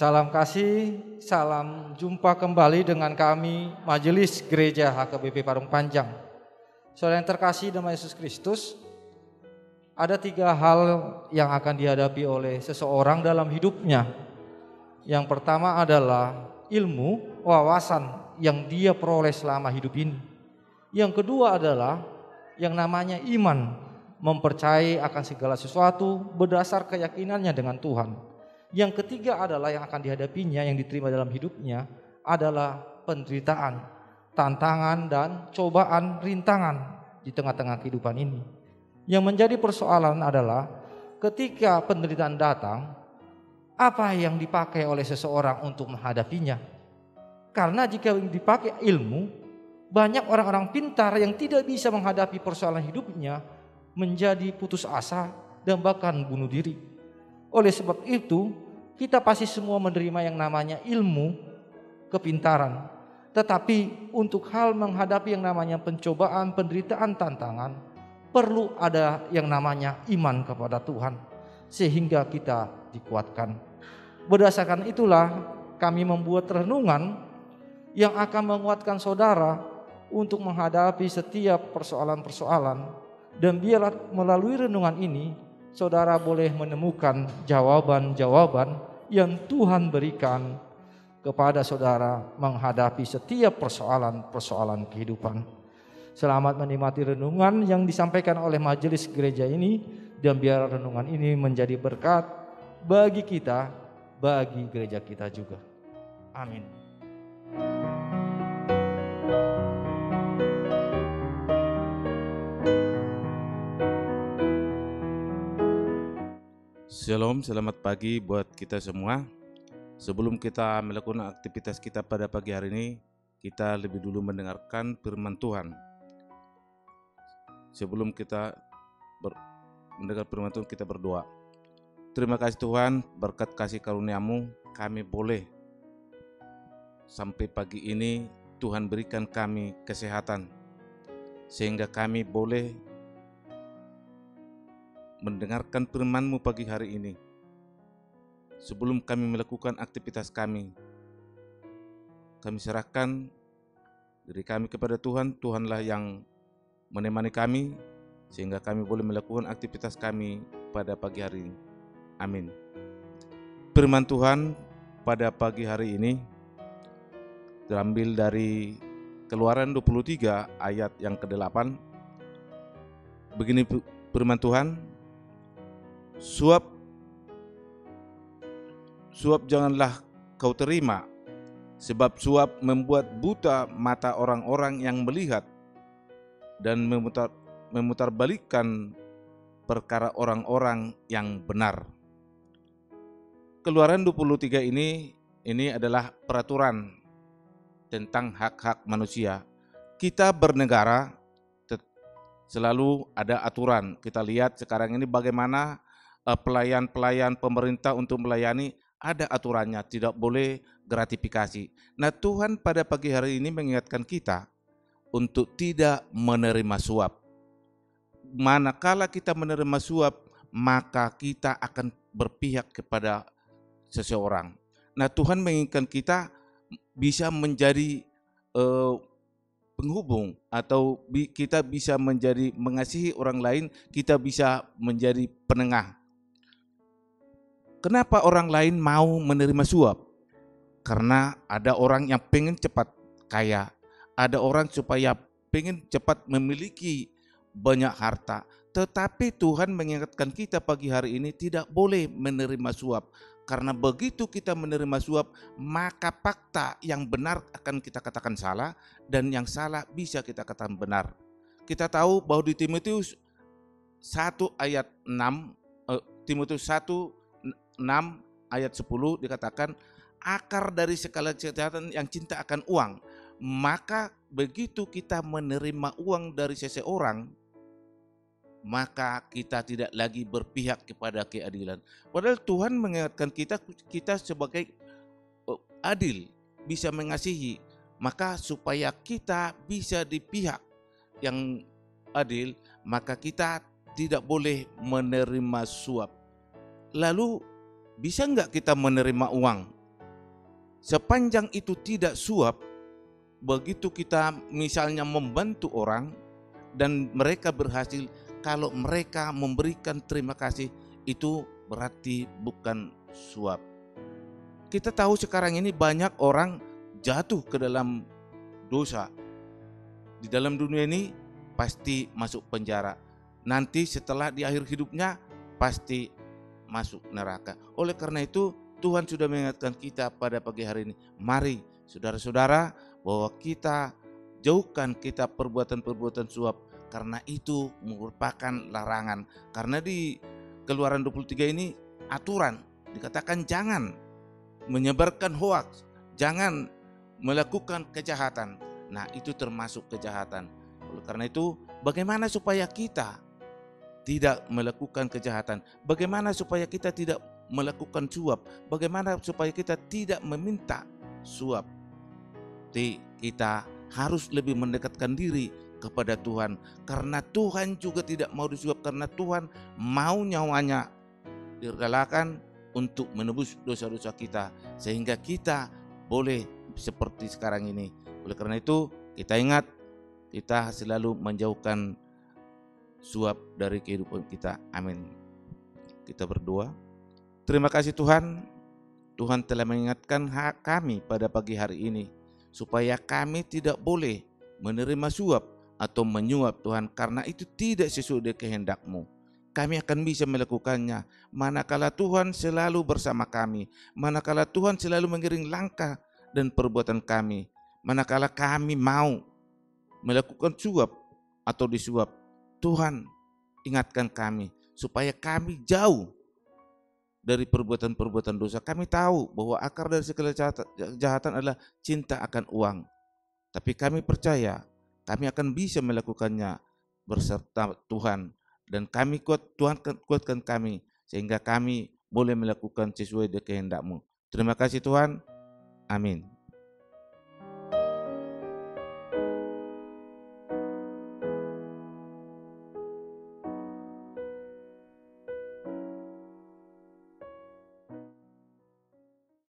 Salam kasih, salam jumpa kembali dengan kami Majelis Gereja HKBP Parung Panjang. Saudara yang terkasih dalam Yesus Kristus, ada 3 hal yang akan dihadapi oleh seseorang dalam hidupnya. Yang pertama adalah ilmu, wawasan yang dia peroleh selama hidup ini. Yang kedua adalah yang namanya iman, mempercayai akan segala sesuatu berdasar keyakinannya dengan Tuhan. Yang ketiga adalah yang akan dihadapinya, yang diterima dalam hidupnya adalah penderitaan, tantangan dan cobaan, rintangan di tengah-tengah kehidupan ini. Yang menjadi persoalan adalah ketika penderitaan datang, apa yang dipakai oleh seseorang untuk menghadapinya. Karena jika dipakai ilmu, banyak orang-orang pintar yang tidak bisa menghadapi persoalan hidupnya menjadi putus asa dan bahkan bunuh diri. Oleh sebab itu, kita pasti semua menerima yang namanya ilmu, kepintaran. Tetapi untuk hal menghadapi yang namanya pencobaan, penderitaan, tantangan, perlu ada yang namanya iman kepada Tuhan, sehingga kita dikuatkan. Berdasarkan itulah kami membuat renungan yang akan menguatkan saudara untuk menghadapi setiap persoalan-persoalan. Dan biarlah melalui renungan ini saudara boleh menemukan jawaban-jawaban yang Tuhan berikan kepada saudara menghadapi setiap persoalan-persoalan kehidupan. Selamat menikmati renungan yang disampaikan oleh majelis gereja ini, dan biar renungan ini menjadi berkat bagi kita, bagi gereja kita juga. Amin. Shalom, selamat pagi buat kita semua. Sebelum kita melakukan aktivitas kita pada pagi hari ini, kita lebih dulu mendengarkan firman Tuhan. Sebelum kita mendengar firman Tuhan, kita berdoa. Terima kasih Tuhan, berkat kasih karunia-Mu, kami boleh sampai pagi ini Tuhan berikan kami kesehatan, sehingga kami boleh mendengarkan firman-Mu pagi hari ini. Sebelum kami melakukan aktivitas kami serahkan diri kami kepada Tuhan. Tuhanlah yang menemani kami, sehingga kami boleh melakukan aktivitas kami pada pagi hari ini. Amin. Firman Tuhan pada pagi hari ini terambil dari Keluaran 23 ayat yang ke-8. Begini firman Tuhan, Suap janganlah kau terima, sebab suap membuat buta mata orang-orang yang melihat dan memutarbalikkan perkara orang-orang yang benar. Keluaran 23 ini adalah peraturan tentang hak-hak manusia. Kita bernegara selalu ada aturan. Kita lihat sekarang ini bagaimana pelayan-pelayan pemerintah untuk melayani, ada aturannya, tidak boleh gratifikasi. Nah, Tuhan pada pagi hari ini mengingatkan kita untuk tidak menerima suap. Manakala kita menerima suap, maka kita akan berpihak kepada seseorang. Nah, Tuhan menginginkan kita bisa menjadi penghubung, atau kita bisa menjadi mengasihi orang lain, kita bisa menjadi penengah. Kenapa orang lain mau menerima suap? Karena ada orang yang pengen cepat kaya, ada orang supaya pengen cepat memiliki banyak harta. Tetapi Tuhan mengingatkan kita pagi hari ini tidak boleh menerima suap. Karena begitu kita menerima suap, maka fakta yang benar akan kita katakan salah, dan yang salah bisa kita katakan benar. Kita tahu bahwa di Timotius 1 ayat 6, Timotius 1 6 ayat 10 dikatakan, akar dari segala kejahatan yang cinta akan uang. Maka begitu kita menerima uang dari seseorang, maka kita tidak lagi berpihak kepada keadilan. Padahal Tuhan mengingatkan kita sebagai adil, bisa mengasihi. Maka supaya kita bisa di pihak yang adil, maka kita tidak boleh menerima suap. Lalu bisa enggak kita menerima uang? sepanjang itu tidak suap, begitu kita misalnya membantu orang dan mereka berhasil, kalau mereka memberikan terima kasih, itu berarti bukan suap. Kita tahu sekarang ini banyak orang jatuh ke dalam dosa. Di dalam dunia ini pasti masuk penjara. Nanti setelah di akhir hidupnya pasti masuk neraka. Oleh karena itu Tuhan sudah mengingatkan kita pada pagi hari ini. Mari saudara-saudara, bahwa kita jauhkan kita perbuatan-perbuatan suap, karena itu merupakan larangan. Karena di Keluaran 23 ini aturan, dikatakan jangan menyebarkan hoaks, jangan melakukan kejahatan. Nah, itu termasuk kejahatan. Oleh karena itu, bagaimana supaya kita tidak melakukan kejahatan? Bagaimana supaya kita tidak melakukan suap? Bagaimana supaya kita tidak meminta suap? Jadi kita harus lebih mendekatkan diri kepada Tuhan, karena Tuhan juga tidak mau disuap, karena Tuhan mau nyawanya direlakan untuk menebus dosa-dosa kita, sehingga kita boleh seperti sekarang ini. Oleh karena itu kita ingat, kita selalu menjauhkan suap dari kehidupan kita. Amin. Kita berdoa. Terima kasih Tuhan, Tuhan telah mengingatkan kami pada pagi hari ini, supaya kami tidak boleh menerima suap atau menyuap Tuhan, karena itu tidak sesuai dengan kehendak-Mu. Kami akan bisa melakukannya manakala Tuhan selalu bersama kami, manakala Tuhan selalu mengiring langkah dan perbuatan kami, manakala kami mau melakukan suap atau disuap. Tuhan ingatkan kami supaya kami jauh dari perbuatan-perbuatan dosa. Kami tahu bahwa akar dari segala kejahatan adalah cinta akan uang. Tapi kami percaya kami akan bisa melakukannya berserta Tuhan, dan kami Tuhan kuatkan kami sehingga kami boleh melakukan sesuai dengan kehendak-Mu. Terima kasih Tuhan. Amin.